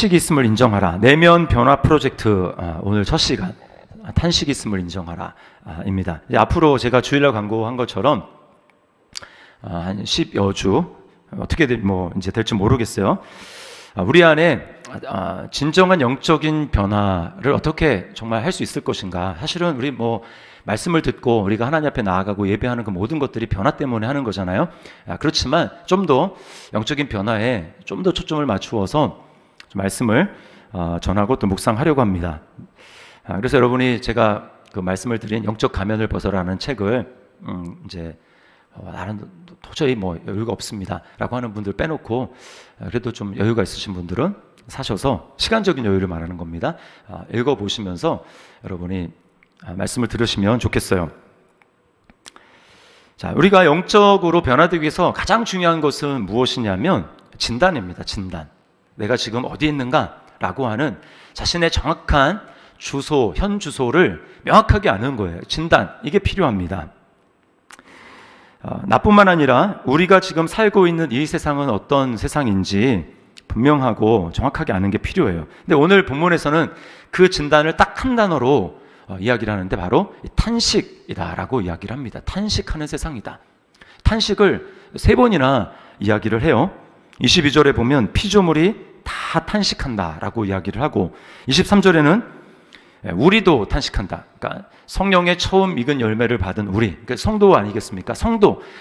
탄식이 있음을 인정하라. 내면 변화 프로젝트 오늘 첫 시간 탄식이 있음을 인정하라 입니다. 앞으로 제가 주일날 광고한 것처럼 한 10여 주 어떻게 이제 될지 모르겠어요. 우리 안에 진정한 영적인 변화를 어떻게 정말 할 수 있을 것인가. 사실은 우리 말씀을 듣고 우리가 하나님 앞에 나아가고 예배하는 그 모든 것들이 변화 때문에 하는 거잖아요. 그렇지만 좀 더 영적인 변화에 좀 더 초점을 맞추어서 말씀을 전하고 또 묵상하려고 합니다. 그래서 여러분이 제가 그 말씀을 드린 영적 가면을 벗어라는 책을 이제 나는 도저히 여유가 없습니다 라고 하는 분들 빼놓고 그래도 좀 여유가 있으신 분들은 사셔서 시간적인 여유를 말하는 겁니다. 읽어보시면서 여러분이 말씀을 들으시면 좋겠어요. 자, 우리가 영적으로 변화되기 위해서 가장 중요한 것은 무엇이냐면 진단입니다. 진단. 내가 지금 어디 있는가 라고 하는 자신의 정확한 주소, 현 주소를 명확하게 아는 거예요. 진단, 이게 필요합니다. 나뿐만 아니라 우리가 지금 살고 있는 이 세상은 어떤 세상인지 분명하고 정확하게 아는 게 필요해요. 근데 오늘 본문에서는 그 진단을 딱 한 단어로 이야기를 하는데 바로 탄식이다라고 이야기를 합니다. 탄식하는 세상이다. 탄식을 3번이나 이야기를 해요. 22절에 보면 피조물이 다 탄식한다라고 이야기를 하고 23절에는 우리도 탄식한다. 그러니까 성령의 처음 익은 열매를 받은 우리, 그러니까 성도 아니겠습니까?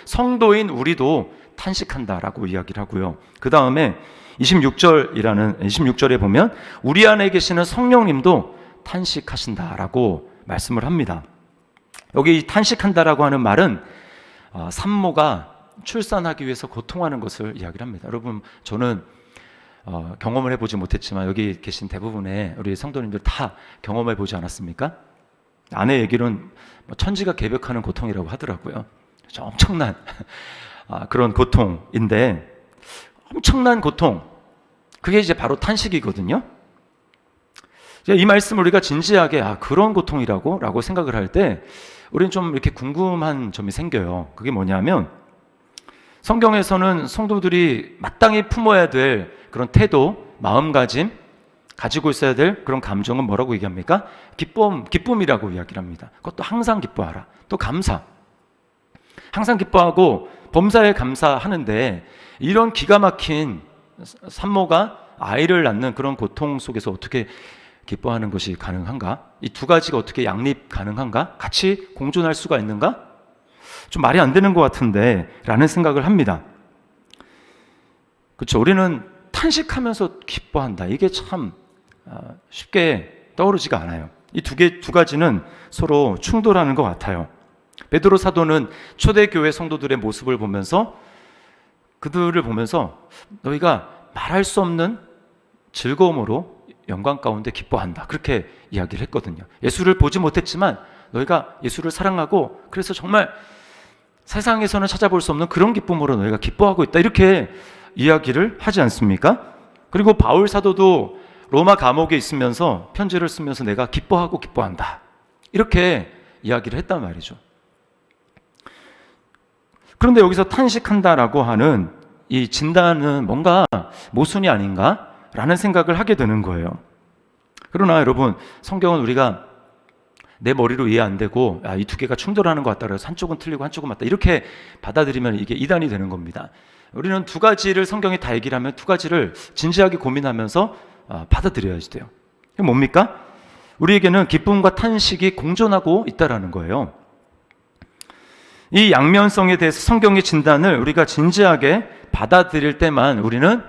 성도인 우리도 탄식한다라고 이야기를 하고요. 그 다음에 26절에 보면 우리 안에 계시는 성령님도 탄식하신다라고 말씀을 합니다. 여기 이 탄식한다라고 하는 말은 산모가 출산하기 위해서 고통하는 것을 이야기를 합니다. 여러분, 저는 경험을 해보지 못했지만 여기 계신 대부분의 우리 성도님들 다 경험해 보지 않았습니까? 아내 얘기는 천지가 개벽하는 고통이라고 하더라고요. 엄청난 그런 고통인데, 엄청난 고통, 그게 이제 바로 탄식이거든요. 이 말씀을 우리가 진지하게 그런 고통이라고 라고 생각을 할 때 우리는 좀 이렇게 궁금한 점이 생겨요. 그게 뭐냐면 성경에서는 성도들이 마땅히 품어야 될 그런 태도, 마음가짐, 가지고 있어야 될 그런 감정은 뭐라고 얘기합니까? 기쁨이라고 이야기를 합니다. 그것도 항상 기뻐하라. 또 감사. 항상 기뻐하고 범사에 감사하는데 이런 기가 막힌 산모가 아이를 낳는 그런 고통 속에서 어떻게 기뻐하는 것이 가능한가? 이 두 가지가 어떻게 양립 가능한가? 같이 공존할 수가 있는가? 좀 말이 안 되는 것 같은데 라는 생각을 합니다. 그렇죠. 우리는 탄식하면서 기뻐한다. 이게 참 쉽게 떠오르지가 않아요. 이 두 가지는 서로 충돌하는 것 같아요. 베드로 사도는 초대교회 성도들의 모습을 보면서 그들을 보면서 너희가 말할 수 없는 즐거움으로 영광 가운데 기뻐한다. 그렇게 이야기를 했거든요. 예수를 보지 못했지만 너희가 예수를 사랑하고 그래서 정말 세상에서는 찾아볼 수 없는 그런 기쁨으로 너희가 기뻐하고 있다. 이렇게 이야기를 하지 않습니까? 그리고 바울 사도도 로마 감옥에 있으면서 편지를 쓰면서 내가 기뻐하고 기뻐한다. 이렇게 이야기를 했단 말이죠. 그런데 여기서 탄식한다라고 하는 이 진단은 뭔가 모순이 아닌가라는 생각을 하게 되는 거예요. 그러나 여러분, 성경은 우리가 내 머리로 이해 안 되고 이 두 개가 충돌하는 것 같다 그래서 한쪽은 틀리고 한쪽은 맞다 이렇게 받아들이면 이게 이단이 되는 겁니다. 우리는 두 가지를 성경이 다 얘기를 하면 두 가지를 진지하게 고민하면서 받아들여야지 돼요. 이게 뭡니까? 우리에게는 기쁨과 탄식이 공존하고 있다라는 거예요. 이 양면성에 대해서 성경의 진단을 우리가 진지하게 받아들일 때만 우리는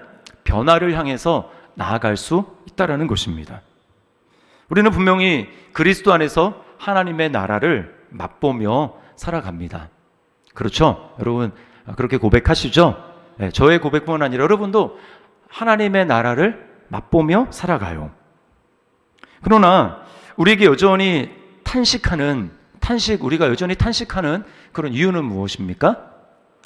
변화를 향해서 나아갈 수 있다라는 것입니다. 우리는 분명히 그리스도 안에서 하나님의 나라를 맛보며 살아갑니다. 그렇죠? 여러분 그렇게 고백하시죠? 네, 저의 고백뿐만 아니라 여러분도 하나님의 나라를 맛보며 살아가요. 그러나 우리에게 여전히 우리가 여전히 탄식하는 그런 이유는 무엇입니까?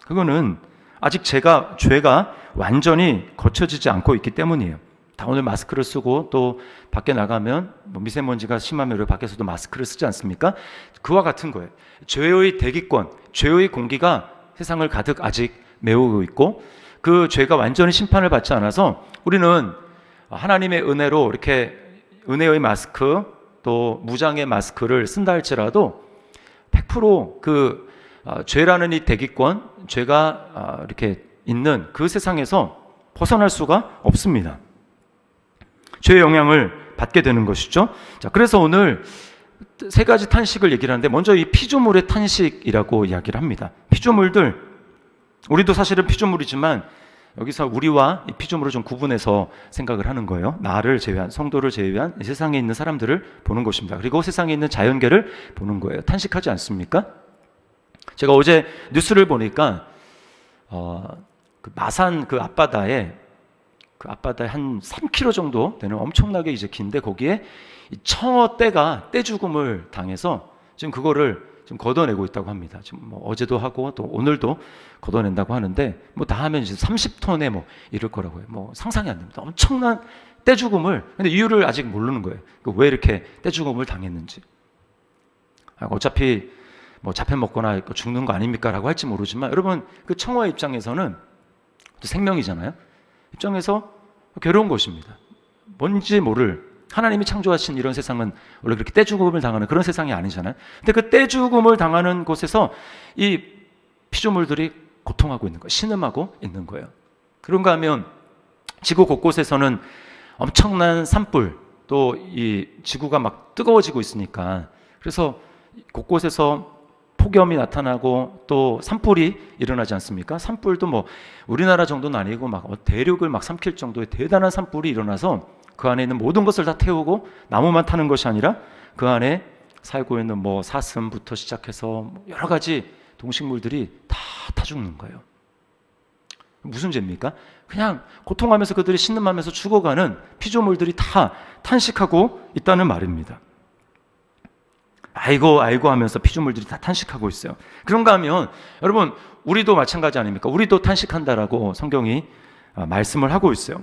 그거는 아직 죄가 완전히 거쳐지지 않고 있기 때문이에요. 다 오늘 마스크를 쓰고 또 밖에 나가면 미세먼지가 심하면 밖에서도 마스크를 쓰지 않습니까? 그와 같은 거예요. 죄의 대기권, 죄의 공기가 세상을 가득 아직 메우고 있고 그 죄가 완전히 심판을 받지 않아서 우리는 하나님의 은혜로 이렇게 은혜의 마스크 또 무장의 마스크를 쓴다 할지라도 100% 죄라는 이 대기권, 죄가 이렇게 있는 그 세상에서 벗어날 수가 없습니다. 죄의 영향을 받게 되는 것이죠. 자, 그래서 오늘 세 가지 탄식을 얘기를 하는데 먼저 이 피조물의 탄식이라고 이야기를 합니다. 피조물들, 우리도 사실은 피조물이지만 여기서 우리와 이 피조물을 좀 구분해서 생각을 하는 거예요. 나를 제외한, 성도를 제외한 세상에 있는 사람들을 보는 것입니다. 그리고 세상에 있는 자연계를 보는 거예요. 탄식하지 않습니까? 제가 어제 뉴스를 보니까 그 마산 그 앞바다에 한 3km 정도 되는 엄청나게 이제 긴데 거기에 이 청어 떼가 떼 죽음을 당해서 지금 그거를 지금 걷어내고 있다고 합니다. 지금 뭐 어제도 하고 또 오늘도 걷어낸다고 하는데 뭐 다 하면 이제 30톤에 뭐 이럴 거라고요. 뭐 상상이 안 됩니다. 엄청난 떼 죽음을, 근데 이유를 아직 모르는 거예요. 왜 이렇게 떼 죽음을 당했는지. 어차피 뭐 잡혀 먹거나 죽는 거 아닙니까라고 할지 모르지만 여러분 그 청어의 입장에서는 또 생명이잖아요. 입장에서 괴로운 것입니다. 뭔지 모를, 하나님이 창조하신 이런 세상은 원래 그렇게 떼죽음을 당하는 그런 세상이 아니잖아요. 근데 그 떼죽음을 당하는 곳에서 이 피조물들이 고통하고 있는 거예요. 신음하고 있는 거예요. 그런가 하면 지구 곳곳에서는 엄청난 산불, 또 이 지구가 막 뜨거워지고 있으니까 그래서 곳곳에서 폭염이 나타나고 또 산불이 일어나지 않습니까? 산불도 뭐 우리나라 정도는 아니고 막 대륙을 막 삼킬 정도의 대단한 산불이 일어나서 그 안에 있는 모든 것을 다 태우고 나무만 타는 것이 아니라 그 안에 살고 있는 뭐 사슴부터 시작해서 여러 가지 동식물들이 다 죽는 거예요. 무슨 죄입니까? 그냥 고통하면서 그들이 신음하면서 죽어가는 피조물들이 다 탄식하고 있다는 말입니다. 아이고 하면서 피조물들이 다 탄식하고 있어요. 그런가 하면 여러분 우리도 마찬가지 아닙니까? 우리도 탄식한다라고 성경이 말씀을 하고 있어요.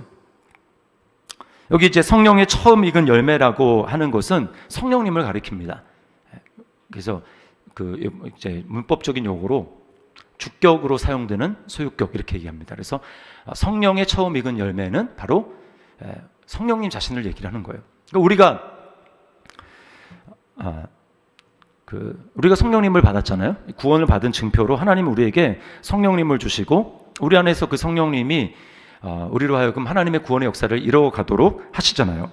여기 이제 성령의 처음 익은 열매라고 하는 것은 성령님을 가리킵니다. 그래서 그 이제 문법적인 용어로 주격으로 사용되는 소유격 이렇게 얘기합니다. 그래서 성령의 처음 익은 열매는 바로 성령님 자신을 얘기를 하는 거예요. 그러니까 우리가 성령님을 받았잖아요. 구원을 받은 증표로 하나님 우리에게 성령님을 주시고 우리 안에서 그 성령님이 우리로 하여금 하나님의 구원의 역사를 이뤄가도록 하시잖아요.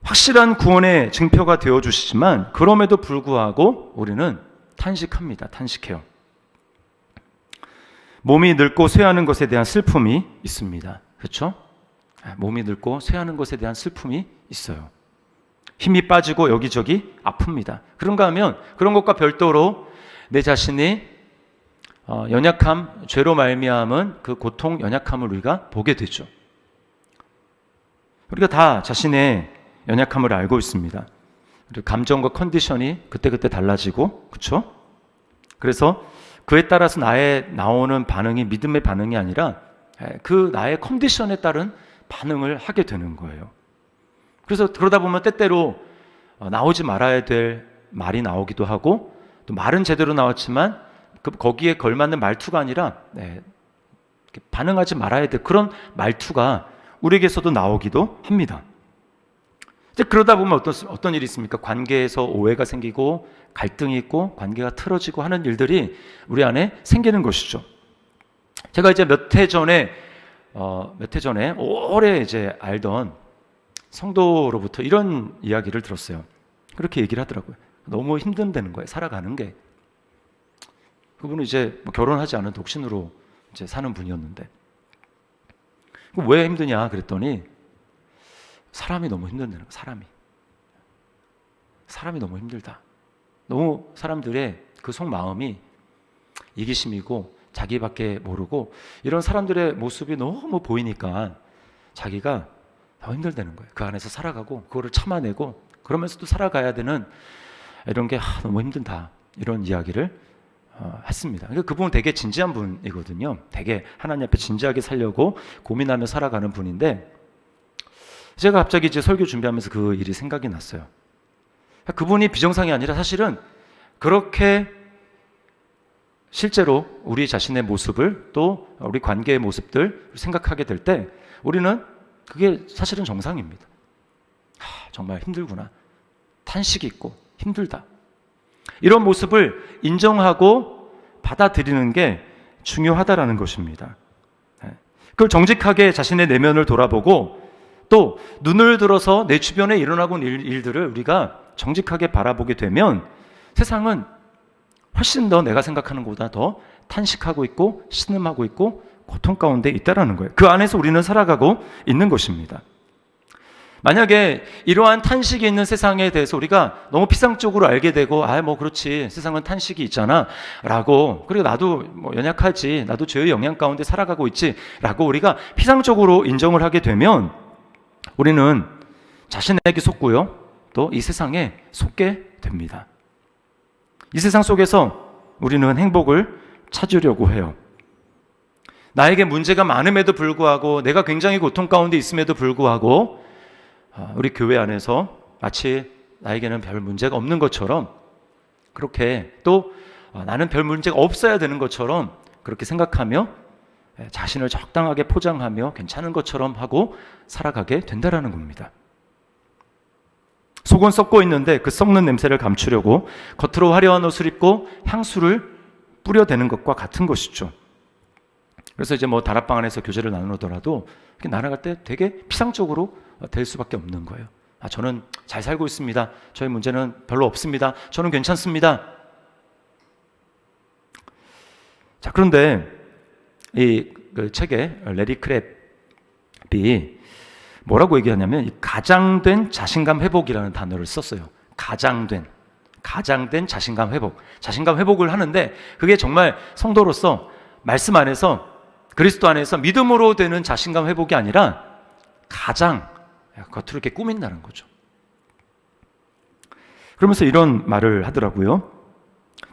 확실한 구원의 증표가 되어주시지만 그럼에도 불구하고 우리는 탄식합니다. 탄식해요. 몸이 늙고 쇠하는 것에 대한 슬픔이 있습니다. 그렇죠? 몸이 늙고 쇠하는 것에 대한 슬픔이 있어요. 힘이 빠지고 여기저기 아픕니다. 그런가 하면 그런 것과 별도로 내 자신이 연약함, 죄로 말미암은 그 고통, 연약함을 우리가 보게 되죠. 우리가 다 자신의 연약함을 알고 있습니다. 그리고 감정과 컨디션이 그때그때 달라지고, 그렇죠? 그래서 그에 따라서 나의 나오는 반응이 믿음의 반응이 아니라 그 나의 컨디션에 따른 반응을 하게 되는 거예요. 그래서 그러다 보면 때때로 나오지 말아야 될 말이 나오기도 하고 또 말은 제대로 나왔지만 거기에 걸맞는 말투가 아니라 반응하지 말아야 될 그런 말투가 우리에게서도 나오기도 합니다. 이제 그러다 보면 어떤 일이 있습니까? 관계에서 오해가 생기고 갈등이 있고 관계가 틀어지고 하는 일들이 우리 안에 생기는 것이죠. 제가 이제 몇 해 전에 오래 이제 알던 성도로부터 이런 이야기를 들었어요. 그렇게 얘기를 하더라고요. 너무 힘든다는 거예요. 살아가는 게. 그분은 이제 결혼하지 않은 독신으로 이제 사는 분이었는데 왜 힘드냐 그랬더니 사람이 너무 힘든다는 거예요. 사람이 너무 힘들다. 너무 사람들의 그 속마음이 이기심이고 자기밖에 모르고 이런 사람들의 모습이 너무 보이니까 자기가 더 힘들다는 거예요. 그 안에서 살아가고 그거를 참아내고 그러면서도 살아가야 되는 이런 게 너무 힘든다. 이런 이야기를 했습니다. 그러니까 그분은 되게 진지한 분이거든요. 되게 하나님 앞에 진지하게 살려고 고민하며 살아가는 분인데 제가 갑자기 이제 설교 준비하면서 그 일이 생각이 났어요. 그분이 비정상이 아니라 사실은 그렇게 실제로 우리 자신의 모습을 또 우리 관계의 모습들 생각하게 될 때 우리는 그게 사실은 정상입니다. 정말 힘들구나. 탄식이 있고 힘들다. 이런 모습을 인정하고 받아들이는 게 중요하다라는 것입니다. 그걸 정직하게 자신의 내면을 돌아보고 또 눈을 들어서 내 주변에 일어나고 있는 일들을 우리가 정직하게 바라보게 되면 세상은 훨씬 더 내가 생각하는 것보다 더 탄식하고 있고 신음하고 있고 고통 가운데 있다라는 거예요. 그 안에서 우리는 살아가고 있는 것입니다. 만약에 이러한 탄식이 있는 세상에 대해서 우리가 너무 피상적으로 알게 되고 뭐 그렇지 세상은 탄식이 있잖아 라고, 그리고 나도 연약하지, 나도 죄의 영향 가운데 살아가고 있지 라고 우리가 피상적으로 인정을 하게 되면 우리는 자신에게 속고요 또 이 세상에 속게 됩니다. 이 세상 속에서 우리는 행복을 찾으려고 해요. 나에게 문제가 많음에도 불구하고, 내가 굉장히 고통 가운데 있음에도 불구하고 우리 교회 안에서 마치 나에게는 별 문제가 없는 것처럼, 그렇게 또 나는 별 문제가 없어야 되는 것처럼 그렇게 생각하며 자신을 적당하게 포장하며 괜찮은 것처럼 하고 살아가게 된다라는 겁니다. 속은 썩고 있는데 그 썩는 냄새를 감추려고 겉으로 화려한 옷을 입고 향수를 뿌려대는 것과 같은 것이죠. 그래서 이제 다락방 안에서 교제를 나누더라도 나아갈 때 되게 피상적으로 될 수밖에 없는 거예요. 저는 잘 살고 있습니다. 저희 문제는 별로 없습니다. 저는 괜찮습니다. 자, 그런데 그 책에 레리 크랩이 뭐라고 얘기하냐면 가장된 자신감 회복이라는 단어를 썼어요. 가장된 자신감 회복. 자신감 회복을 하는데 그게 정말 성도로서 말씀 안에서, 그리스도 안에서 믿음으로 되는 자신감 회복이 아니라 가장 겉으로 이렇게 꾸민다는 거죠. 그러면서 이런 말을 하더라고요.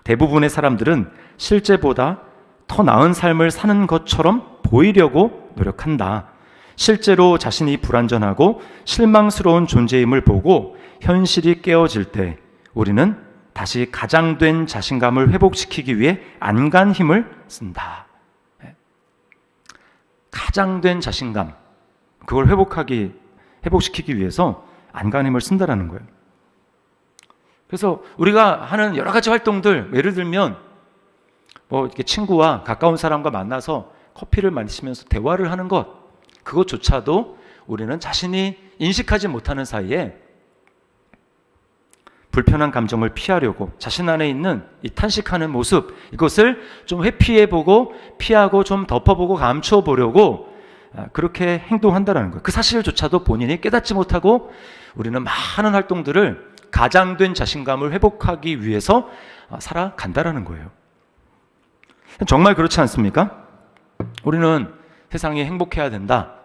대부분의 사람들은 실제보다 더 나은 삶을 사는 것처럼 보이려고 노력한다. 실제로 자신이 불완전하고 실망스러운 존재임을 보고 현실이 깨어질 때 우리는 다시 가장된 자신감을 회복시키기 위해 안간 힘을 쓴다. 가장된 자신감, 그걸 회복시키기 위해서 안간 힘을 쓴다라는 거예요. 그래서 우리가 하는 여러 가지 활동들, 예를 들면 이렇게 친구와 가까운 사람과 만나서 커피를 마시면서 대화를 하는 것, 그것조차도 우리는 자신이 인식하지 못하는 사이에 불편한 감정을 피하려고 자신 안에 있는 이 탄식하는 모습, 이것을 좀 회피해보고 피하고 좀 덮어보고 감춰보려고 그렇게 행동한다는 거예요. 그 사실조차도 본인이 깨닫지 못하고 우리는 많은 활동들을 가장된 자신감을 회복하기 위해서 살아간다는 거예요. 정말 그렇지 않습니까? 우리는 세상이 행복해야 된다,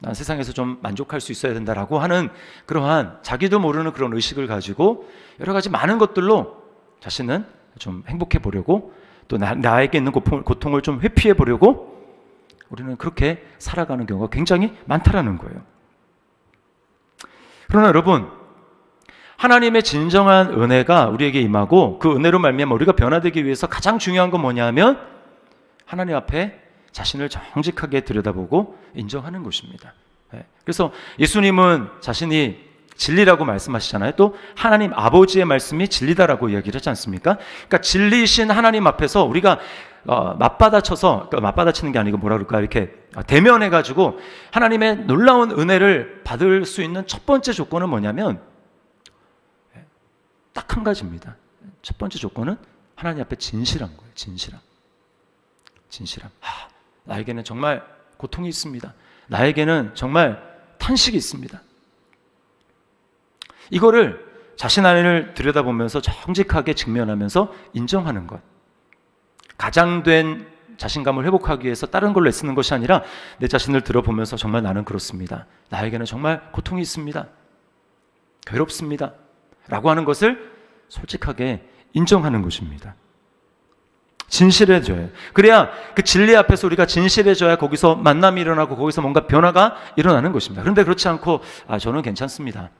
난 세상에서 좀 만족할 수 있어야 된다라고 하는 그러한 자기도 모르는 그런 의식을 가지고 여러 가지 많은 것들로 자신은 좀 행복해 보려고, 또 나에게 있는 고통을 좀 회피해 보려고 우리는 그렇게 살아가는 경우가 굉장히 많다라는 거예요. 그러나 여러분, 하나님의 진정한 은혜가 우리에게 임하고 그 은혜로 말미암아 우리가 변화되기 위해서 가장 중요한 건 뭐냐면 하나님 앞에 자신을 정직하게 들여다보고 인정하는 것입니다. 그래서 예수님은 자신이 진리라고 말씀하시잖아요. 또 하나님 아버지의 말씀이 진리다라고 이야기를 하지 않습니까? 그러니까 진리신 하나님 앞에서 우리가 맞받아쳐서, 맞받아치는 게 아니고 뭐라 그럴까, 이렇게 대면해가지고 하나님의 놀라운 은혜를 받을 수 있는 첫 번째 조건은 뭐냐면 딱 한 가지입니다. 첫 번째 조건은 하나님 앞에 진실한 거예요. 진실함. 나에게는 정말 고통이 있습니다. 나에게는 정말 탄식이 있습니다. 이거를 자신 안을 들여다보면서 정직하게 직면하면서 인정하는 것. 가장된 자신감을 회복하기 위해서 다른 걸로 애쓰는 것이 아니라 내 자신을 들어보면서 정말 나는 그렇습니다. 나에게는 정말 고통이 있습니다. 괴롭습니다. 라고 하는 것을 솔직하게 인정하는 것입니다. 진실해져요. 그래야 그 진리 앞에서 우리가 진실해져야 거기서 만남이 일어나고 거기서 뭔가 변화가 일어나는 것입니다. 그런데 그렇지 않고 저는 괜찮습니다,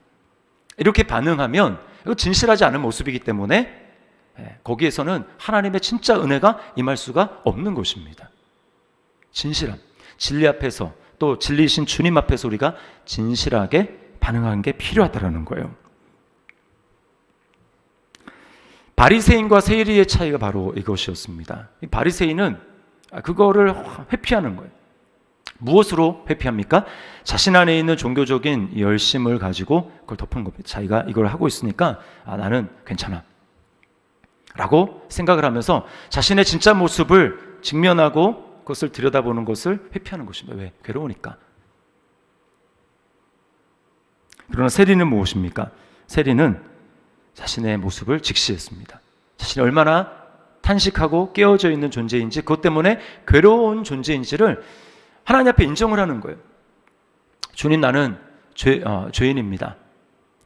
이렇게 반응하면 이거 진실하지 않은 모습이기 때문에 거기에서는 하나님의 진짜 은혜가 임할 수가 없는 것입니다. 진실함, 진리 앞에서 또 진리이신 주님 앞에서 우리가 진실하게 반응하는 게 필요하다는 거예요. 바리새인과 세리의 차이가 바로 이것이었습니다. 바리새인은 그거를 회피하는 거예요. 무엇으로 회피합니까? 자신 안에 있는 종교적인 열심을 가지고 그걸 덮는 겁니다. 자기가 이걸 하고 있으니까 나는 괜찮아 라고 생각을 하면서 자신의 진짜 모습을 직면하고 그것을 들여다보는 것을 회피하는 것입니다. 왜? 괴로우니까. 그러나 세리는 무엇입니까? 세리는 자신의 모습을 직시했습니다. 자신이 얼마나 탄식하고 깨어져 있는 존재인지, 그것 때문에 괴로운 존재인지를 하나님 앞에 인정을 하는 거예요. 주님, 나는 죄인입니다.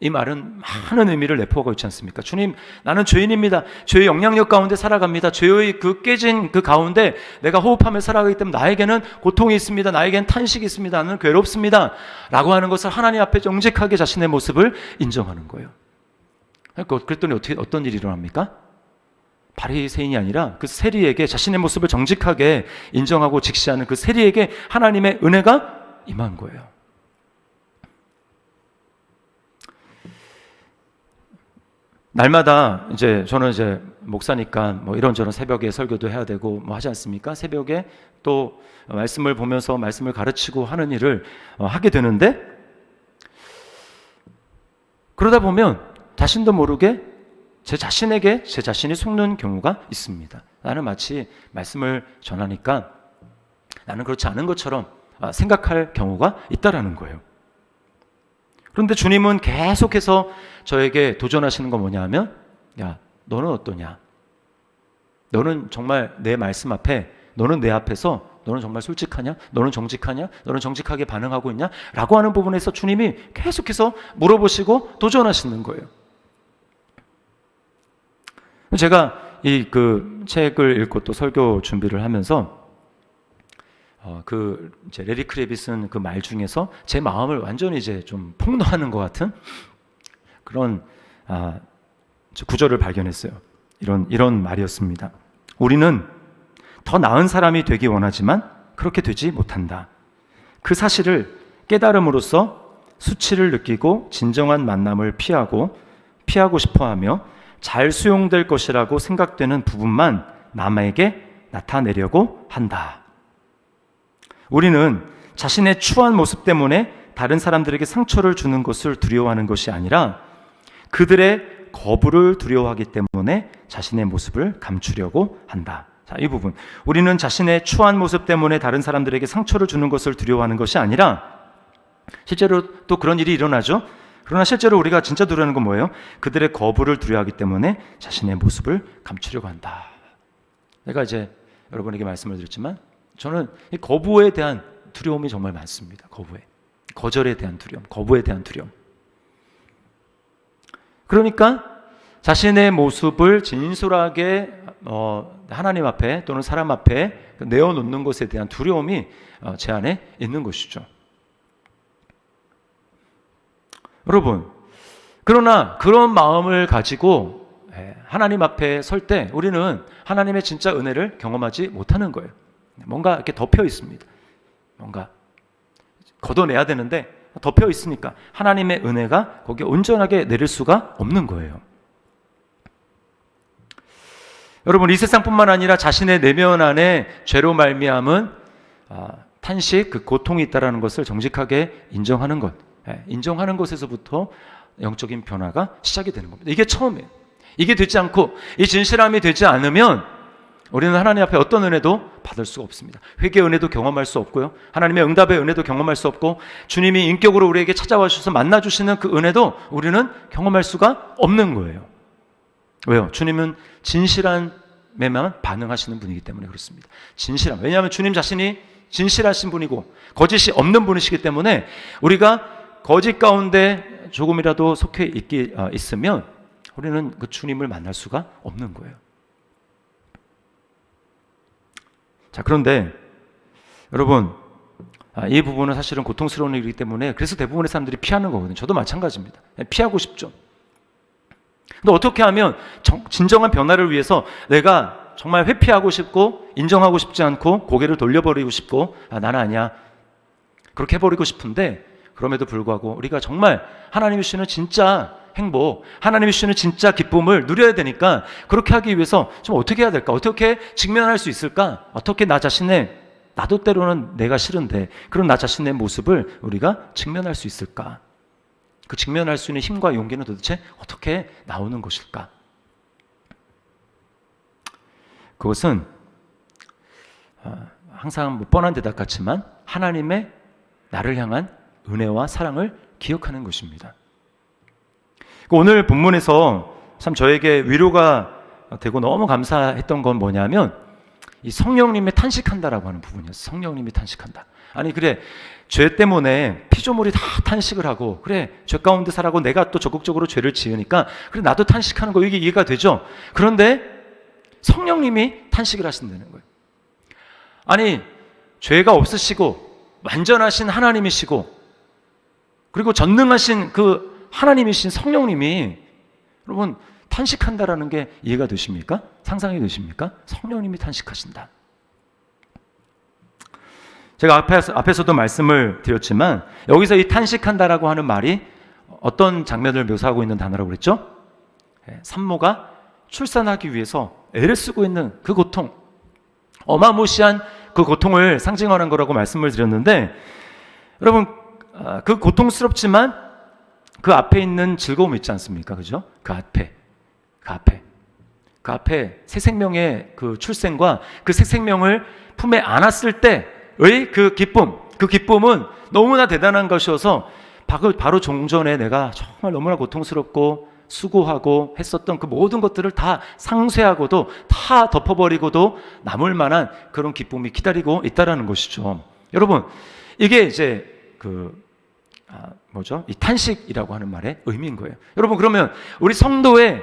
이 말은 많은 의미를 내포하고 있지 않습니까? 주님, 나는 죄인입니다. 죄의 영향력 가운데 살아갑니다. 죄의 그 깨진 그 가운데 내가 호흡하며 살아가기 때문에 나에게는 고통이 있습니다. 나에게는 탄식이 있습니다. 나는 괴롭습니다. 라고 하는 것을 하나님 앞에 정직하게 자신의 모습을 인정하는 거예요. 그랬더니 어떤 일이 일어납니까? 바리새인이 아니라 그 세리에게, 자신의 모습을 정직하게 인정하고 직시하는 그 세리에게 하나님의 은혜가 임한 거예요. 날마다 저는 목사니까 뭐 이런저런 새벽에 설교도 해야 되고 뭐 하지 않습니까? 새벽에 또 말씀을 보면서 말씀을 가르치고 하는 일을 하게 되는데, 그러다 보면 자신도 모르게 제 자신에게 제 자신이 속는 경우가 있습니다. 나는 마치 말씀을 전하니까 나는 그렇지 않은 것처럼 생각할 경우가 있다라는 거예요. 그런데 주님은 계속해서 저에게 도전하시는 건 뭐냐 하면, 야, 너는 어떠냐? 너는 정말 내 말씀 앞에, 너는 내 앞에서 너는 정말 솔직하냐? 너는 정직하냐? 너는 정직하게 반응하고 있냐? 라고 하는 부분에서 주님이 계속해서 물어보시고 도전하시는 거예요. 제가 이 책을 읽고 또 설교 준비를 하면서 레리 크레빗 쓴 그 말 중에서 제 마음을 완전히 좀 폭로하는 것 같은 그런 구절을 발견했어요. 이런 말이었습니다. 우리는 더 나은 사람이 되기 원하지만 그렇게 되지 못한다. 그 사실을 깨달음으로써 수치를 느끼고 진정한 만남을 피하고 싶어하며 잘 수용될 것이라고 생각되는 부분만 남에게 나타내려고 한다. 우리는 자신의 추한 모습 때문에 다른 사람들에게 상처를 주는 것을 두려워하는 것이 아니라 그들의 거부를 두려워하기 때문에 자신의 모습을 감추려고 한다. 자, 이 부분. 우리는 자신의 추한 모습 때문에 다른 사람들에게 상처를 주는 것을 두려워하는 것이 아니라, 실제로 또 그런 일이 일어나죠. 그러나 실제로 우리가 진짜 두려워하는 건 뭐예요? 그들의 거부를 두려워하기 때문에 자신의 모습을 감추려고 한다. 내가 여러분에게 말씀을 드렸지만 저는 이 거부에 대한 두려움이 정말 많습니다. 거절에 대한 두려움, 거부에 대한 두려움. 그러니까 자신의 모습을 진솔하게 하나님 앞에 또는 사람 앞에 내어놓는 것에 대한 두려움이 제 안에 있는 것이죠. 여러분, 그러나 그런 마음을 가지고 하나님 앞에 설 때 우리는 하나님의 진짜 은혜를 경험하지 못하는 거예요. 뭔가 이렇게 덮여 있습니다. 뭔가 걷어내야 되는데 덮여 있으니까 하나님의 은혜가 거기에 온전하게 내릴 수가 없는 거예요. 여러분, 이 세상뿐만 아니라 자신의 내면 안에 죄로 말미암은 탄식, 그 고통이 있다는 것을 정직하게 인정하는 것, 인정하는 것에서부터 영적인 변화가 시작이 되는 겁니다. 이게 처음이에요. 이게 되지 않고 이 진실함이 되지 않으면 우리는 하나님 앞에 어떤 은혜도 받을 수가 없습니다. 회개의 은혜도 경험할 수 없고요, 하나님의 응답의 은혜도 경험할 수 없고, 주님이 인격으로 우리에게 찾아와 주셔서 만나주시는 그 은혜도 우리는 경험할 수가 없는 거예요. 왜요? 주님은 진실함에만 반응하시는 분이기 때문에 그렇습니다. 진실함. 왜냐하면 주님 자신이 진실하신 분이고 거짓이 없는 분이시기 때문에 우리가 거짓 가운데 조금이라도 속해 있으면 우리는 그 주님을 만날 수가 없는 거예요. 자, 그런데 여러분, 이 부분은 사실은 고통스러운 일이기 때문에 그래서 대부분의 사람들이 피하는 거거든요. 저도 마찬가지입니다. 피하고 싶죠. 근데 어떻게 하면 진정한 변화를 위해서 내가 정말 회피하고 싶고 인정하고 싶지 않고 고개를 돌려버리고 싶고 나는 아니야, 그렇게 해버리고 싶은데 그럼에도 불구하고 우리가 정말 하나님이 주시는 진짜 행복, 하나님이 주시는 진짜 기쁨을 누려야 되니까 그렇게 하기 위해서 좀 어떻게 해야 될까? 어떻게 직면할 수 있을까? 어떻게 나 자신의, 나도 때로는 내가 싫은데 그런 나 자신의 모습을 우리가 직면할 수 있을까? 그 직면할 수 있는 힘과 용기는 도대체 어떻게 나오는 것일까? 그것은 항상 뻔한 대답 같지만 하나님의 나를 향한 은혜와 사랑을 기억하는 것입니다. 오늘 본문에서 참 저에게 위로가 되고 너무 감사했던 건 뭐냐면 이 성령님이 탄식한다라고 하는 부분이었어요. 성령님이 탄식한다. 아니 그래, 죄 때문에 피조물이 다 탄식을 하고 그래, 죄 가운데 살아고 내가 또 적극적으로 죄를 지으니까 그래 나도 탄식하는 거, 이게 이해가 되죠. 그런데 성령님이 탄식을 하신다는 거예요. 아니 죄가 없으시고 완전하신 하나님이시고 그리고 전능하신 그 하나님이신 성령님이 여러분 탄식한다라는 게 이해가 되십니까? 상상이 되십니까? 성령님이 탄식하신다. 제가 앞에서도 말씀을 드렸지만 여기서 이 탄식한다라고 하는 말이 어떤 장면을 묘사하고 있는 단어라고 그랬죠? 산모가 출산하기 위해서 애를 쓰고 있는 그 고통, 어마무시한 그 고통을 상징하는 거라고 말씀을 드렸는데 여러분 그 고통스럽지만 그 앞에 있는 즐거움이 있지 않습니까? 그죠? 그 앞에 새 생명의 그 출생과 그 새 생명을 품에 안았을 때의 그 기쁨은 너무나 대단한 것이어서 바로 종전에 내가 정말 너무나 고통스럽고 수고하고 했었던 그 모든 것들을 다 상쇄하고도 다 덮어버리고도 남을 만한 그런 기쁨이 기다리고 있다라는 것이죠. 여러분, 이게 이제 이 탄식이라고 하는 말의 의미인 거예요. 여러분, 그러면 우리 성도의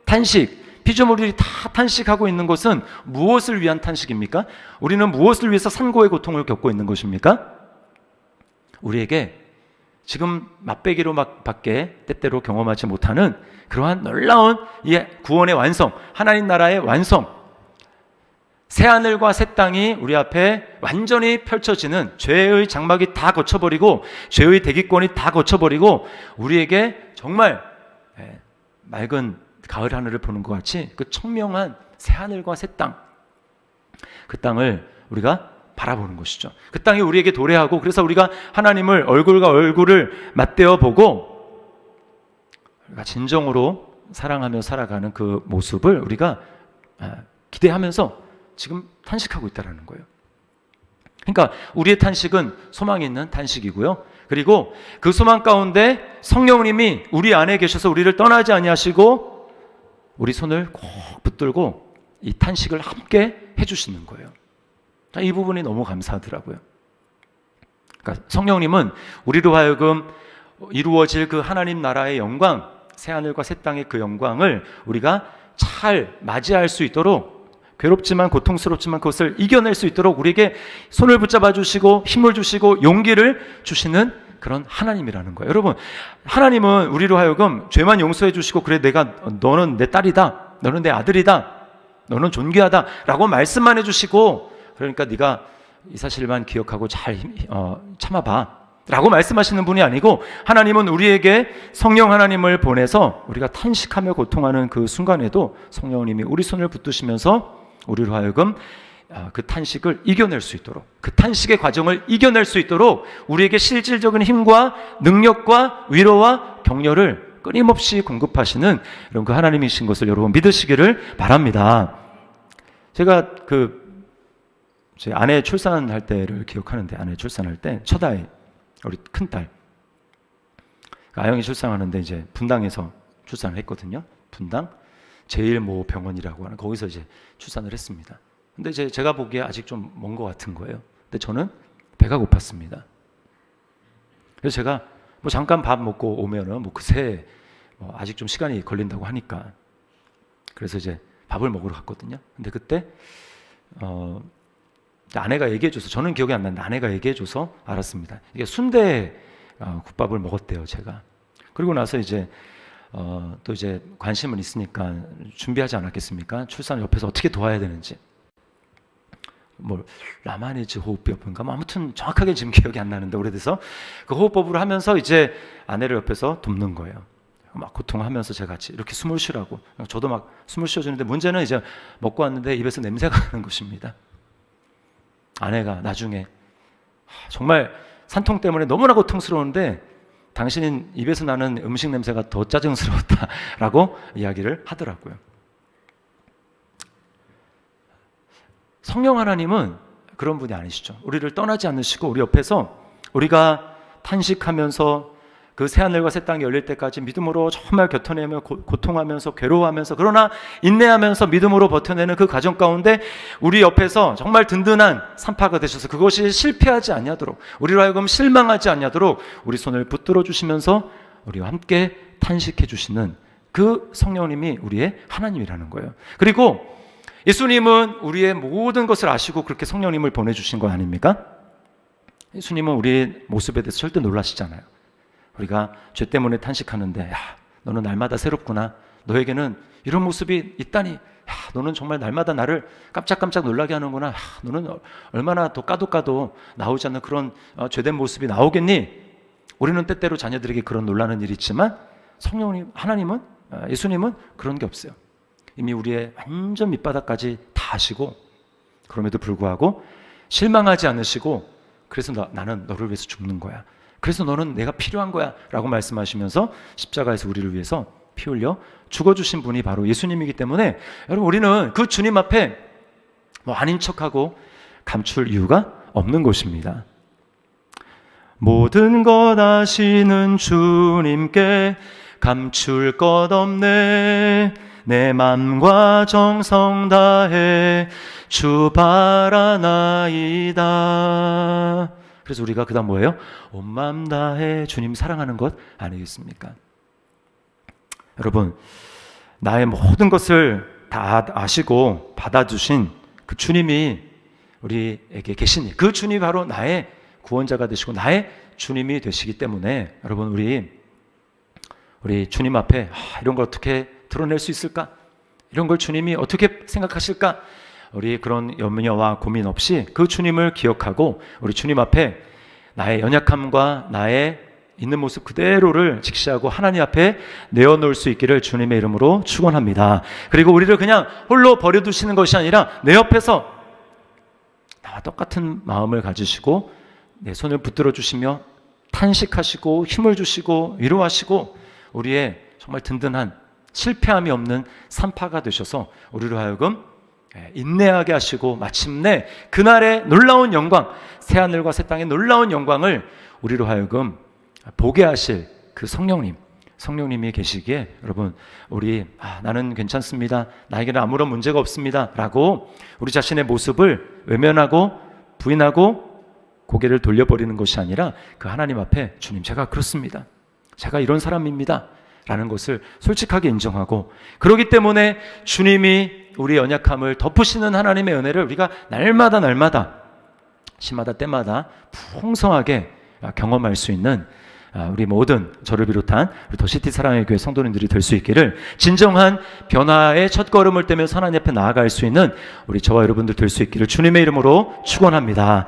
탄식, 피조물들이 다 탄식하고 있는 것은 무엇을 위한 탄식입니까? 우리는 무엇을 위해서 산고의 고통을 겪고 있는 것입니까? 우리에게 지금 맛배기로 밖에 때때로 경험하지 못하는 그러한 놀라운 이 구원의 완성, 하나님 나라의 완성, 새하늘과 새 땅이 우리 앞에 완전히 펼쳐지는, 죄의 장막이 다 거쳐버리고 죄의 대기권이 다 거쳐버리고 우리에게 정말 맑은 가을 하늘을 보는 것 같이 그 청명한 새하늘과 새 땅, 그 땅을 우리가 바라보는 것이죠. 그 땅이 우리에게 도래하고 그래서 우리가 하나님을 얼굴과 얼굴을 맞대어 보고 우리가 진정으로 사랑하며 살아가는 그 모습을 우리가 기대하면서 지금 탄식하고 있다는 거예요. 그러니까 우리의 탄식은 소망이 있는 탄식이고요. 그리고 그 소망 가운데 성령님이 우리 안에 계셔서 우리를 떠나지 아니하시고 우리 손을 꼭 붙들고 이 탄식을 함께 해주시는 거예요. 이 부분이 너무 감사하더라고요. 그러니까 성령님은 우리로 하여금 이루어질 그 하나님 나라의 영광, 새하늘과 새 땅의 그 영광을 우리가 잘 맞이할 수 있도록, 괴롭지만 고통스럽지만 그것을 이겨낼 수 있도록 우리에게 손을 붙잡아 주시고 힘을 주시고 용기를 주시는 그런 하나님이라는 거예요. 여러분, 하나님은 우리로 하여금 죄만 용서해 주시고 그래 너는 내 딸이다, 너는 내 아들이다, 너는 존귀하다 라고 말씀만 해주시고 그러니까 네가 이 사실만 기억하고 잘 참아봐 라고 말씀하시는 분이 아니고 하나님은 우리에게 성령 하나님을 보내서 우리가 탄식하며 고통하는 그 순간에도 성령님이 우리 손을 붙드시면서 우리로 하여금 그 탄식을 이겨낼 수 있도록, 그 탄식의 과정을 이겨낼 수 있도록 우리에게 실질적인 힘과 능력과 위로와 격려를 끊임없이 공급하시는 이런 그 하나님이신 것을 여러분 믿으시기를 바랍니다. 제가 제 아내 출산할 때를 기억하는데, 아내 출산할 때 첫 아이, 우리 큰딸 아영이 출산하는데 이제 분당에서 출산을 했거든요. 분당 제1모 병원이라고 하는 거기서 이제 출산을 했습니다. 근데 이제 제가 보기에 아직 좀 먼 것 같은 거예요. 근데 저는 배가 고팠습니다. 그래서 제가 잠깐 밥 먹고 오면은 그새 아직 좀 시간이 걸린다고 하니까 그래서 이제 밥을 먹으러 갔거든요. 근데 그때 아내가 얘기해줘서, 저는 기억이 안 나는데 아내가 얘기해줘서 알았습니다. 이게 순대 국밥을 먹었대요, 제가. 그리고 나서 이제 또 이제 관심은 있으니까 준비하지 않았겠습니까? 출산 옆에서 어떻게 도와야 되는지. 뭐 라마니즈 호흡법인가 뭐 아무튼 정확하게 지금 기억이 안 나는데 오래돼서 그 호흡법으로 하면서 이제 아내를 옆에서 돕는 거예요. 막 고통하면서 제가 같이 이렇게 숨을 쉬라고. 저도 막 숨을 쉬어주는데 문제는 이제 먹고 왔는데 입에서 냄새가 나는 것입니다. 아내가 나중에 정말 산통 때문에 너무나 고통스러운데 당신은 입에서 나는 음식 냄새가 더 짜증스러웠다라고 이야기를 하더라고요. 성령 하나님은 그런 분이 아니시죠. 우리를 떠나지 않으시고 우리 옆에서 우리가 탄식하면서 그 새하늘과 새 땅이 열릴 때까지 믿음으로 정말 견뎌내며 고통하면서 괴로워하면서 그러나 인내하면서 믿음으로 버텨내는 그 과정 가운데 우리 옆에서 정말 든든한 산파가 되셔서 그것이 실패하지 아니하도록 우리로 하여금 실망하지 아니하도록 우리 손을 붙들어 주시면서 우리와 함께 탄식해 주시는 그 성령님이 우리의 하나님이라는 거예요. 그리고 예수님은 우리의 모든 것을 아시고 그렇게 성령님을 보내주신 거 아닙니까? 예수님은 우리의 모습에 대해서 절대 놀라시잖아요. 우리가 죄 때문에 탄식하는데 야, 너는 날마다 새롭구나. 너에게는 이런 모습이 있다니. 야, 너는 정말 날마다 나를 깜짝깜짝 놀라게 하는구나. 야, 너는 얼마나 더 까도 나오지 않는 그런 죄된 모습이 나오겠니? 우리는 때때로 자녀들에게 그런 놀라는 일이 있지만 성령님, 하나님은, 예수님은 그런 게 없어요. 이미 우리의 완전 밑바닥까지 다 아시고 그럼에도 불구하고 실망하지 않으시고 그래서 나는 너를 위해서 죽는 거야. 그래서 너는 내가 필요한 거야 라고 말씀하시면서 십자가에서 우리를 위해서 피 흘려 죽어주신 분이 바로 예수님이기 때문에 여러분 우리는 그 주님 앞에 뭐 아닌 척하고 감출 이유가 없는 것입니다. 모든 것 아시는 주님께 감출 것 없네. 내 맘과 정성 다해 주 바라나이다. 그래서 우리가 그 다음 뭐예요? 온 마음 다해 주님 사랑하는 것 아니겠습니까? 여러분, 나의 모든 것을 다 아시고 받아주신 그 주님이 우리에게 계시니 그 주님이 바로 나의 구원자가 되시고 나의 주님이 되시기 때문에 여러분 우리 주님 앞에 이런 걸 어떻게 드러낼 수 있을까? 이런 걸 주님이 어떻게 생각하실까? 우리 그런 염려와 고민 없이 그 주님을 기억하고 우리 주님 앞에 나의 연약함과 나의 있는 모습 그대로를 직시하고 하나님 앞에 내어놓을 수 있기를 주님의 이름으로 축원합니다. 그리고 우리를 그냥 홀로 버려두시는 것이 아니라 내 옆에서 나와 똑같은 마음을 가지시고 내 손을 붙들어 주시며 탄식하시고 힘을 주시고 위로하시고 우리의 정말 든든한 실패함이 없는 산파가 되셔서 우리로 하여금 인내하게 하시고 마침내 그날의 놀라운 영광, 새하늘과 새 땅의 놀라운 영광을 우리로 하여금 보게 하실 그 성령님이 계시기에 여러분 우리 나는 괜찮습니다. 나에게는 아무런 문제가 없습니다. 라고 우리 자신의 모습을 외면하고 부인하고 고개를 돌려버리는 것이 아니라 그 하나님 앞에 주님 제가 그렇습니다. 제가 이런 사람입니다. 라는 것을 솔직하게 인정하고 그렇기 때문에 주님이 우리의 연약함을 덮으시는 하나님의 은혜를 우리가 날마다 시마다 때마다 풍성하게 경험할 수 있는 우리 모든 저를 비롯한 우리 더시티 사랑의 교회 성도님들이 될 수 있기를 진정한 변화의 첫걸음을 떼면서 하나님 앞에 나아갈 수 있는 우리 저와 여러분들 될 수 있기를 주님의 이름으로 축원합니다.